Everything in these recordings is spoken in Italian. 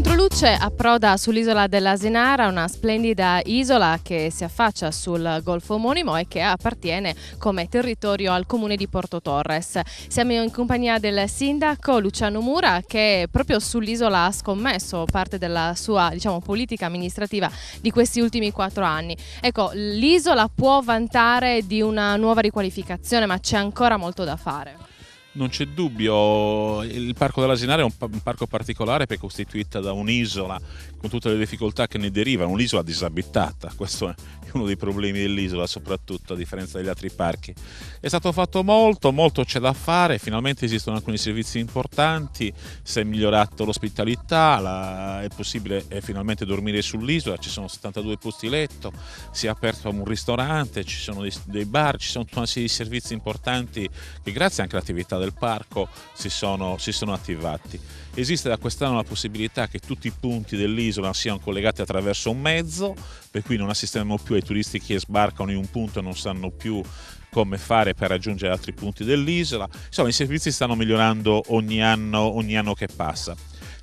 controluce approda sull'isola dell'Asinara, una splendida isola che si affaccia sul golfo omonimo e che appartiene come territorio al comune di Porto Torres. Siamo in compagnia del sindaco Luciano Mura, che proprio sull'isola ha scommesso parte della sua, politica amministrativa di questi ultimi 4 anni. Ecco, l'isola può vantare di una nuova riqualificazione, ma c'è ancora molto da fare. Non c'è dubbio, il Parco dell'Asinara è un parco particolare perché è costituita da un'isola con tutte le difficoltà che ne derivano, un'isola disabitata. Questo è uno dei problemi dell'isola, soprattutto a differenza degli altri parchi. È stato fatto molto c'è da fare, finalmente esistono alcuni servizi importanti, si è migliorato l'ospitalità, è possibile finalmente dormire sull'isola, ci sono 72 posti letto, si è aperto un ristorante, ci sono dei bar, ci sono tutta una serie di servizi importanti che grazie anche all'attività del parco si sono attivati. Esiste da quest'anno la possibilità che tutti i punti dell'isola siano collegati attraverso un mezzo, per cui non assistiamo più ai turisti che sbarcano in un punto e non sanno più come fare per raggiungere altri punti dell'isola. Insomma, i servizi stanno migliorando ogni anno che passa.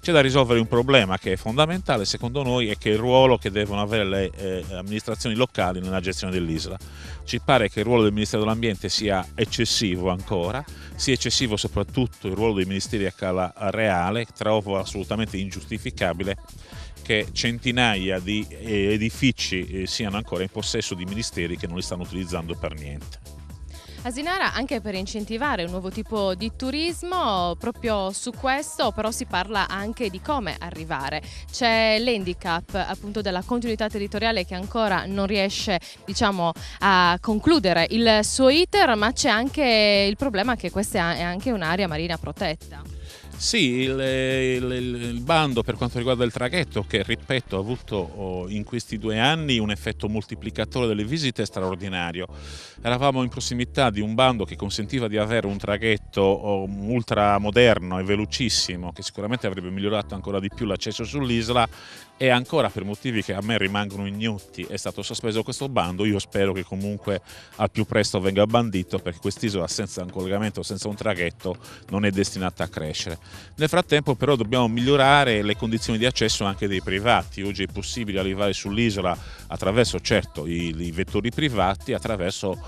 C'è da risolvere un problema che è fondamentale secondo noi, e che è il ruolo che devono avere le amministrazioni locali nella gestione dell'isola. Ci pare che il ruolo del Ministero dell'Ambiente sia eccessivo ancora, sia eccessivo soprattutto il ruolo dei ministeri a scala reale. Trovo assolutamente ingiustificabile che centinaia di edifici siano ancora in possesso di ministeri che non li stanno utilizzando per niente. Asinara, anche per incentivare un nuovo tipo di turismo, proprio su questo però si parla anche di come arrivare. C'è l'handicap appunto della continuità territoriale che ancora non riesce a concludere il suo iter, ma c'è anche il problema che questa è anche un'area marina protetta. Sì, il bando per quanto riguarda il traghetto, che ripeto ha avuto in questi 2 anni un effetto moltiplicatore delle visite straordinario. Eravamo in prossimità di un bando che consentiva di avere un traghetto ultramoderno e velocissimo, che sicuramente avrebbe migliorato ancora di più l'accesso sull'isola, e ancora per motivi che a me rimangono ignoti è stato sospeso questo bando. Io spero che comunque al più presto venga bandito, perché quest'isola senza un collegamento, senza un traghetto, non è destinata a crescere. Nel frattempo però dobbiamo migliorare le condizioni di accesso anche dei privati. Oggi è possibile arrivare sull'isola attraverso certo i vettori privati, attraverso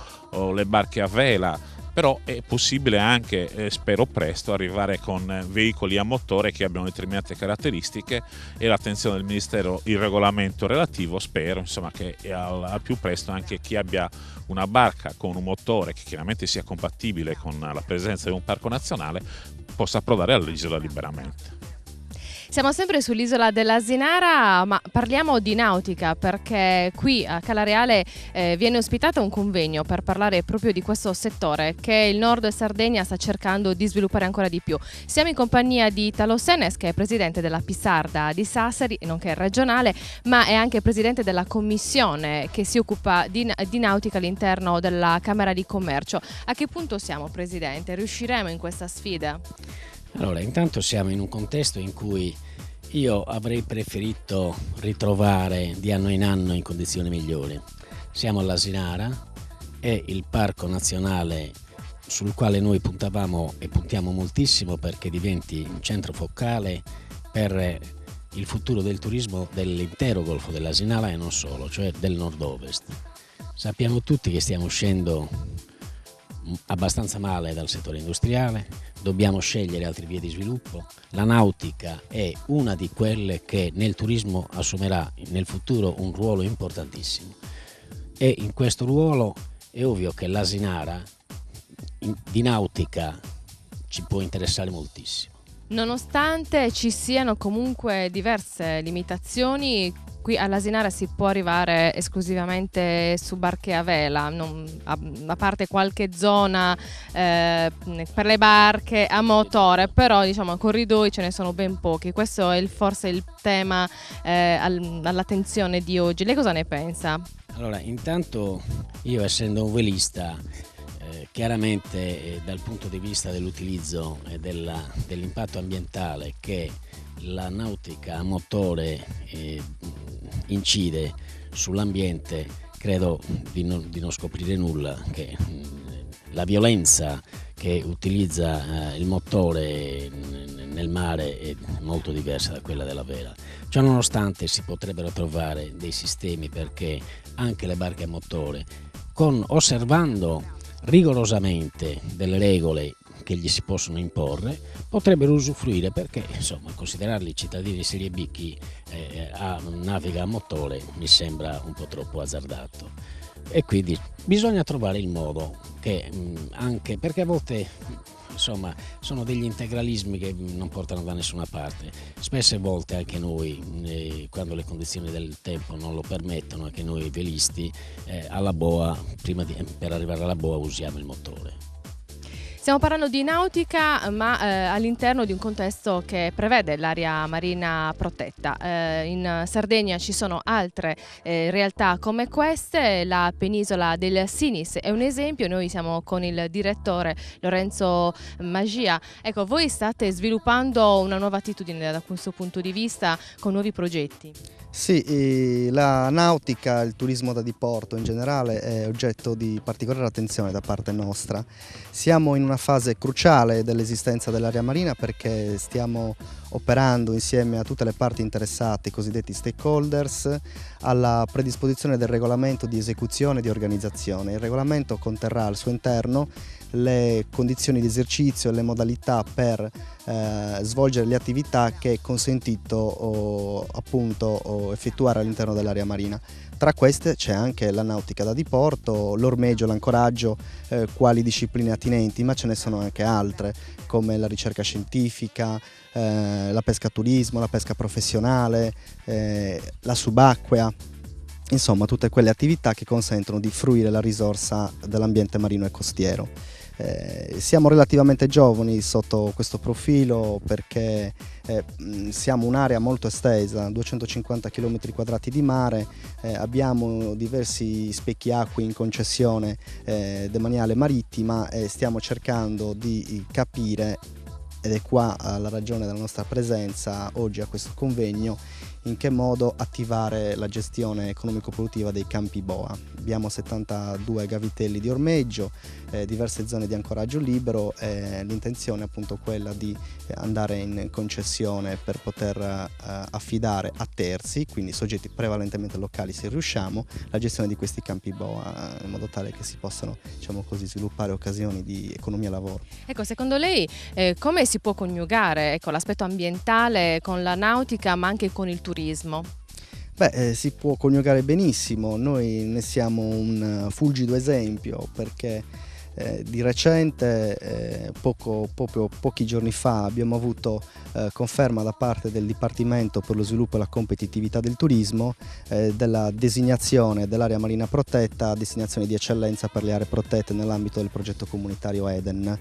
le barche a vela, però è possibile anche, spero presto, arrivare con veicoli a motore che abbiano determinate caratteristiche, e l'attenzione del Ministero, il regolamento relativo, spero insomma che al più presto anche chi abbia una barca con un motore che chiaramente sia compatibile con la presenza di un parco nazionale possa approdare all'isola liberamente. Siamo sempre sull'isola dell'Asinara, ma parliamo di nautica, perché qui a Cala Reale viene ospitato un convegno per parlare proprio di questo settore che il Nord Sardegna sta cercando di sviluppare ancora di più. Siamo in compagnia di Italo Senes, che è presidente della Pisarda di Sassari, nonché regionale, ma è anche presidente della commissione che si occupa di nautica all'interno della Camera di Commercio. A che punto siamo, presidente? Riusciremo in questa sfida? Allora, intanto siamo in un contesto in cui io avrei preferito ritrovare di anno in anno in condizioni migliori. Siamo all'Asinara, è il parco nazionale sul quale noi puntavamo e puntiamo moltissimo perché diventi un centro focale per il futuro del turismo dell'intero Golfo dell'Asinara e non solo, cioè del nord-ovest. Sappiamo tutti che stiamo uscendo abbastanza male dal settore industriale, dobbiamo scegliere altre vie di sviluppo. La nautica è una di quelle che nel turismo assumerà nel futuro un ruolo importantissimo, e in questo ruolo è ovvio che l'Asinara di nautica ci può interessare moltissimo. Nonostante ci siano comunque diverse limitazioni, qui all'Asinara si può arrivare esclusivamente su barche a vela, a parte qualche zona per le barche a motore, però corridoi ce ne sono ben pochi. Questo è forse il tema all'attenzione di oggi. Lei cosa ne pensa? Allora, intanto io, essendo un velista, chiaramente dal punto di vista dell'utilizzo e dell'impatto ambientale che la nautica a motore incide sull'ambiente, credo di non scoprire nulla, che la violenza che utilizza il motore nel mare è molto diversa da quella della vela. Ciononostante si potrebbero trovare dei sistemi perché anche le barche a motore, osservando rigorosamente delle regole che gli si possono imporre, potrebbero usufruire, perché insomma considerarli cittadini di serie B chi naviga a motore mi sembra un po' troppo azzardato. E quindi bisogna trovare il modo che anche perché a volte insomma sono degli integralismi che non portano da nessuna parte. Spesse volte anche noi, quando le condizioni del tempo non lo permettono, anche noi velisti alla boa, per arrivare alla boa usiamo il motore. Stiamo parlando di nautica, ma all'interno di un contesto che prevede l'area marina protetta. In Sardegna ci sono altre realtà come queste, la penisola del Sinis è un esempio. Noi siamo con il direttore Lorenzo Magia. Ecco, voi state sviluppando una nuova attitudine da questo punto di vista con nuovi progetti. Sì, la nautica, il turismo da diporto in generale è oggetto di particolare attenzione da parte nostra. Siamo in una fase cruciale dell'esistenza dell'area marina perché stiamo operando insieme a tutte le parti interessate, i cosiddetti stakeholders, alla predisposizione del regolamento di esecuzione e di organizzazione. Il regolamento conterrà al suo interno le condizioni di esercizio e le modalità per svolgere le attività che è consentito appunto effettuare all'interno dell'area marina. Tra queste c'è anche la nautica da diporto, l'ormeggio, l'ancoraggio, quali discipline attinenti, ma ce ne sono anche altre come la ricerca scientifica, la pesca turismo, la pesca professionale, la subacquea. Insomma, tutte quelle attività che consentono di fruire la risorsa dell'ambiente marino e costiero. Siamo relativamente giovani sotto questo profilo perché siamo un'area molto estesa, 250 km² di mare, abbiamo diversi specchi acque in concessione demaniale marittima e stiamo cercando di capire, ed è qua la ragione della nostra presenza oggi a questo convegno, in che modo attivare la gestione economico-produttiva dei campi boa. Abbiamo 72 gavitelli di ormeggio, diverse zone di ancoraggio libero e l'intenzione è appunto quella di andare in concessione per poter affidare a terzi, quindi soggetti prevalentemente locali se riusciamo, la gestione di questi campi boa in modo tale che si possano, diciamo così, sviluppare occasioni di economia lavoro. Ecco, secondo lei come si può coniugare l'aspetto ambientale con la nautica ma anche con il turismo? Si può coniugare benissimo, noi ne siamo un fulgido esempio perché di recente, proprio pochi giorni fa, abbiamo avuto conferma da parte del Dipartimento per lo sviluppo e la competitività del turismo della designazione dell'area marina protetta a destinazione di eccellenza per le aree protette nell'ambito del progetto comunitario Eden.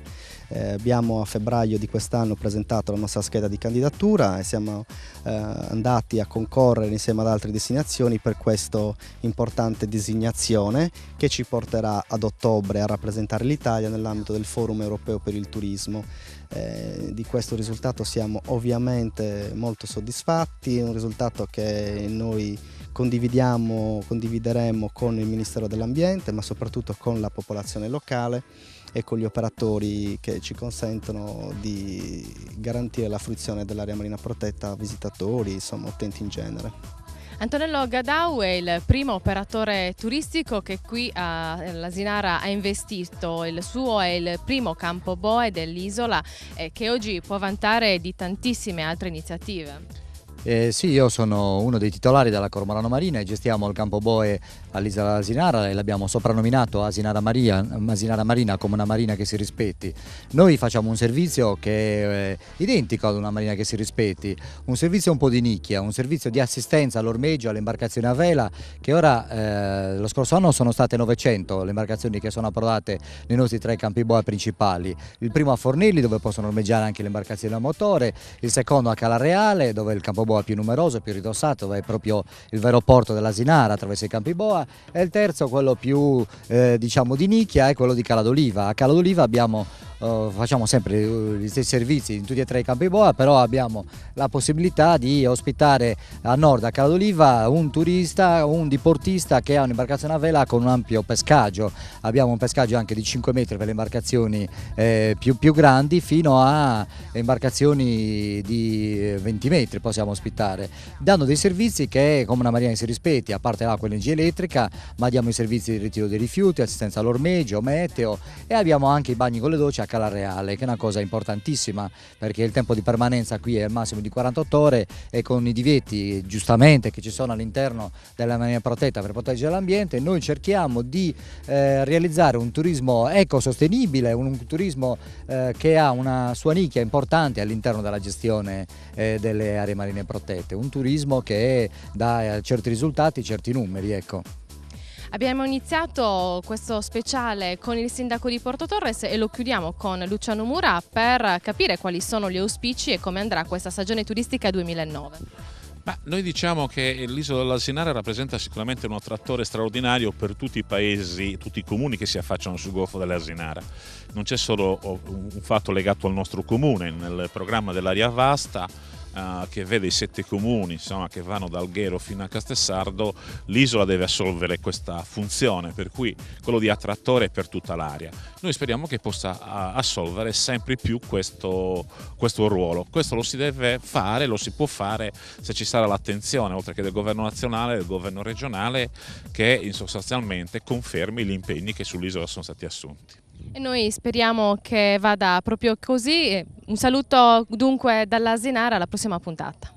Abbiamo a febbraio di quest'anno presentato la nostra scheda di candidatura e siamo andati a concorrere insieme ad altre destinazioni per questa importante designazione che ci porterà ad ottobre a rappresentare l'Italia nell'ambito del Forum Europeo per il Turismo. Di questo risultato siamo ovviamente molto soddisfatti, è un risultato che noi condivideremo con il Ministero dell'Ambiente, ma soprattutto con la popolazione locale e con gli operatori che ci consentono di garantire la fruizione dell'area marina protetta a visitatori, insomma utenti in genere. Antonello Gadau è il primo operatore turistico che qui all'Asinara ha investito. Il suo è il primo campo boe dell'isola che oggi può vantare di tantissime altre iniziative. Sì, io sono uno dei titolari della Cormorano Marina e gestiamo il campo boe all'isola Asinara e l'abbiamo soprannominato Asinara Marina come una marina che si rispetti. Noi facciamo un servizio che è identico ad una marina che si rispetti, un servizio un po' di nicchia, un servizio di assistenza all'ormeggio, alle imbarcazioni a vela, che ora lo scorso anno sono state 900 le imbarcazioni che sono approdate nei nostri 3 campi boe principali. Il primo a Fornelli, dove possono ormeggiare anche le imbarcazioni a motore, il secondo a Calareale, dove il campo boa più numeroso, più ridossato, dove è proprio il vero porto dell'Asinara attraverso i campi boa, e il terzo, quello più diciamo di nicchia, è quello di Cala d'Oliva. A Cala d'Oliva abbiamo facciamo sempre gli stessi servizi in tutti e tre i campi boa, però abbiamo la possibilità di ospitare a nord, a Cala d'Oliva, un turista, un diportista che ha un'imbarcazione a vela con un ampio pescaggio. Abbiamo un pescaggio anche di 5 metri per le imbarcazioni più grandi, fino a imbarcazioni di 20 metri possiamo ospitare, dando dei servizi che come una marina si rispetti, a parte l'acqua e l'energia elettrica, ma diamo i servizi di ritiro dei rifiuti, assistenza all'ormeggio, meteo, e abbiamo anche i bagni con le docce a Cala Reale, che è una cosa importantissima perché il tempo di permanenza qui è al massimo di 48 ore e con i divieti giustamente che ci sono all'interno della marina protetta per proteggere l'ambiente, noi cerchiamo di realizzare un turismo ecosostenibile, un turismo che ha una sua nicchia importante all'interno della gestione delle aree marine protette, un turismo che dà certi risultati, certi numeri, ecco. Abbiamo iniziato questo speciale con il sindaco di Porto Torres e lo chiudiamo con Luciano Mura per capire quali sono gli auspici e come andrà questa stagione turistica 2009. Ma noi diciamo che l'isola dell'Asinara rappresenta sicuramente un attrattore straordinario per tutti i paesi, tutti i comuni che si affacciano sul Golfo dell'Asinara. Non c'è solo un fatto legato al nostro comune, nel programma dell'Aria Vasta che vede i 7 comuni, insomma, che vanno da Alghero fino a Castelsardo, l'isola deve assolvere questa funzione, per cui quello di attrattore per tutta l'area. Noi speriamo che possa assolvere sempre più questo ruolo. Questo lo si deve fare, lo si può fare se ci sarà l'attenzione, oltre che del governo nazionale, del governo regionale, che sostanzialmente confermi gli impegni che sull'isola sono stati assunti. E noi speriamo che vada proprio così. Un saluto dunque dall'Asinara, alla prossima puntata.